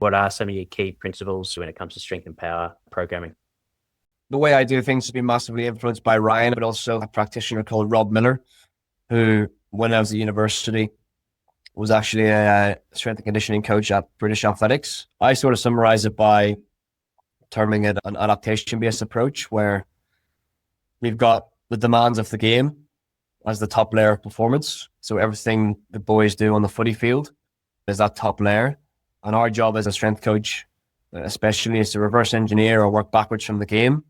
What are some of your key principles when it comes to strength and power programming? The way I do things has been massively influenced by Ryan, but also a practitioner called Rob Miller, who, when I was at university, was actually a strength and conditioning coach at British Athletics. I sort of summarize it by terming it an adaptation-based approach, where we've got the demands of the game as the top layer of performance. So everything the boys do on the footy field is that top layer. And our job as a strength coach, especially, is to reverse engineer or work backwards from the game,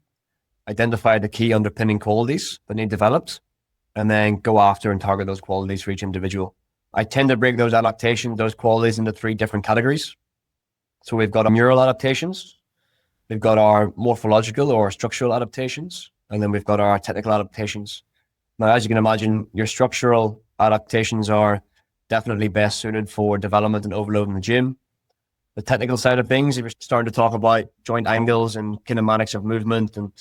identify the key underpinning qualities that need developed, and then go after and target those qualities for each individual. I tend to break those adaptations, those qualities, into 3 different categories. So we've got our neural adaptations, we've got our morphological or structural adaptations, and then we've got our technical adaptations. Now, as you can imagine, your structural adaptations are definitely best suited for development and overload in the gym. The technical side of things, if you're starting to talk about joint angles and kinematics of movement and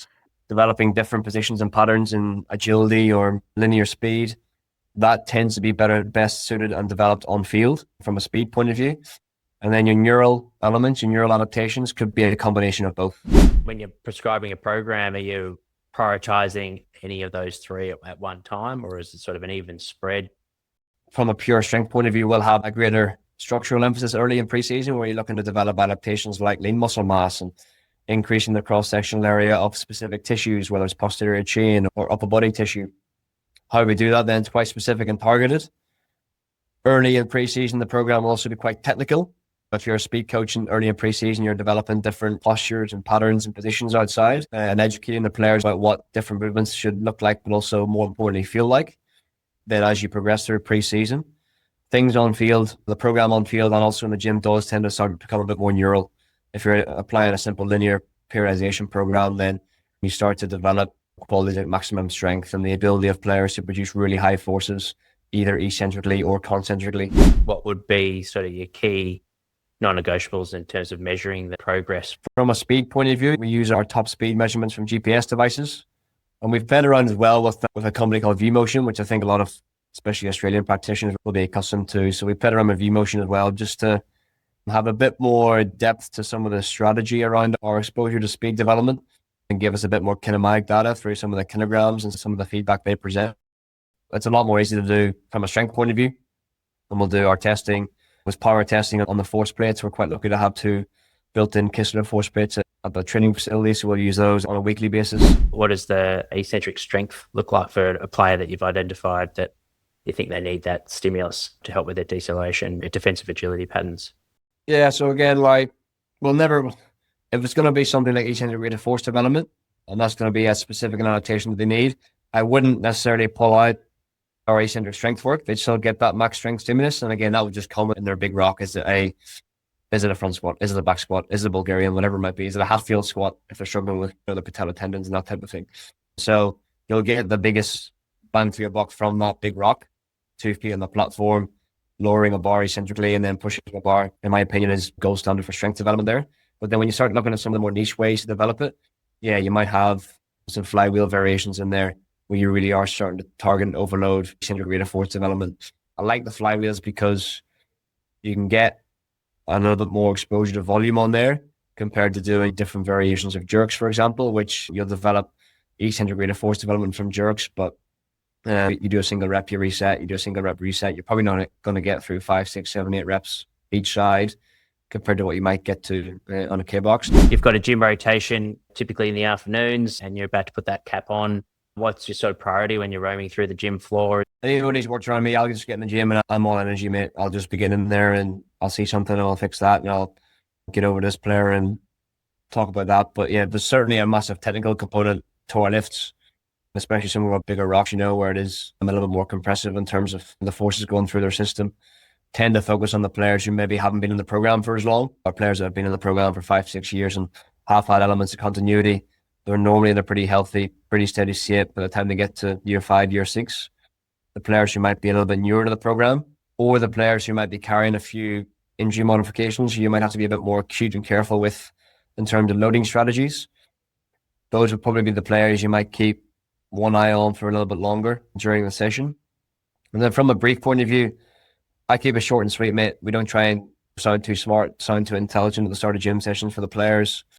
developing different positions and patterns in agility or linear speed, that tends to be best suited and developed on field from a speed point of view. And then your neural elements, your neural adaptations could be a combination of both. When you're prescribing a program, are you prioritizing any of those 3 at one time, or is it sort of an even spread? From a pure strength point of view, we'll have a greater structural emphasis early in preseason, where you're looking to develop adaptations like lean muscle mass and increasing the cross-sectional area of specific tissues, whether it's posterior chain or upper body tissue. How we do that then is quite specific and targeted. Early in preseason, the program will also be quite technical. If you're a speed coach and early in preseason, you're developing different postures and patterns and positions outside and educating the players about what different movements should look like, but also more importantly, feel like. Then as you progress through preseason, things on field, the program on field and also in the gym does tend to start to become a bit more neural. If you're applying a simple linear periodization program, then you start to develop qualities like maximum strength and the ability of players to produce really high forces, either eccentrically or concentrically. What would be sort of your key non-negotiables in terms of measuring the progress? From a speed point of view, we use our top speed measurements from GPS devices. And we've played around as well with a company called ViewMotion, which I think a lot of, especially Australian practitioners, will be accustomed to. So we played around with ViewMotion as well, just to have a bit more depth to some of the strategy around our exposure to speed development and give us a bit more kinematic data through some of the kinograms and some of the feedback they present. It's a lot more easy to do from a strength point of view. And we'll do our testing with power testing on the force plates. We're quite lucky to have 2 built-in Kistler force plates at the training facility, so we'll use those on a weekly basis. What does the eccentric strength look like for a player that you've identified that you think they need that stimulus to help with their deceleration, their defensive agility patterns? Yeah, so again, like, we'll never, if it's going to be something like eccentric rate of force development, and that's going to be a specific adaptation that they need, I wouldn't necessarily pull out our eccentric strength work. They'd still get that max strength stimulus. And again, that would just come in their big rock. Is it a front squat? Is it a back squat? Is it a Bulgarian? Whatever it might be. Is it a Hatfield squat if they're struggling with the patella tendons and that type of thing? So you'll get the biggest bang for your buck from that big rock. 2 feet on the platform, lowering a bar eccentrically and then pushing a bar, in my opinion, is gold standard for strength development there. But then when you start looking at some of the more niche ways to develop it, yeah, you might have some flywheel variations in there where you really are starting to target and overload eccentric rate of force development. I like the flywheels because you can get a little bit more exposure to volume on there compared to doing different variations of jerks, for example, which you'll develop eccentric rate of force development from jerks, but you do a single rep, you reset, you do a single rep reset, you're probably not going to get through 5, 6, 7, 8 reps each side compared to what you might get to on a K-box. You've got a gym rotation typically in the afternoons and you're about to put that cap on. What's your sort of priority when you're roaming through the gym floor? Anybody's worked around me, I'll just get in the gym and I'm all energy, mate. I'll just begin in there and I'll see something and I'll fix that and I'll get over this player and talk about that. But yeah, there's certainly a massive technical component to our lifts, especially some of our bigger rocks, where it is a little bit more compressive in terms of the forces going through their system. Tend to focus on the players who maybe haven't been in the program for as long, or players that have been in the program for 5, 6 years and have had elements of continuity. They're normally in a pretty healthy, pretty steady state by the time they get to year 5, year 6. The players who might be a little bit newer to the program, or the players who might be carrying a few injury modifications, you might have to be a bit more acute and careful with in terms of loading strategies. Those would probably be the players you might keep one eye on for a little bit longer during the session. And then from a brief point of view, I keep it short and sweet, mate. We don't try and sound too smart, sound too intelligent at the start of gym sessions for the players.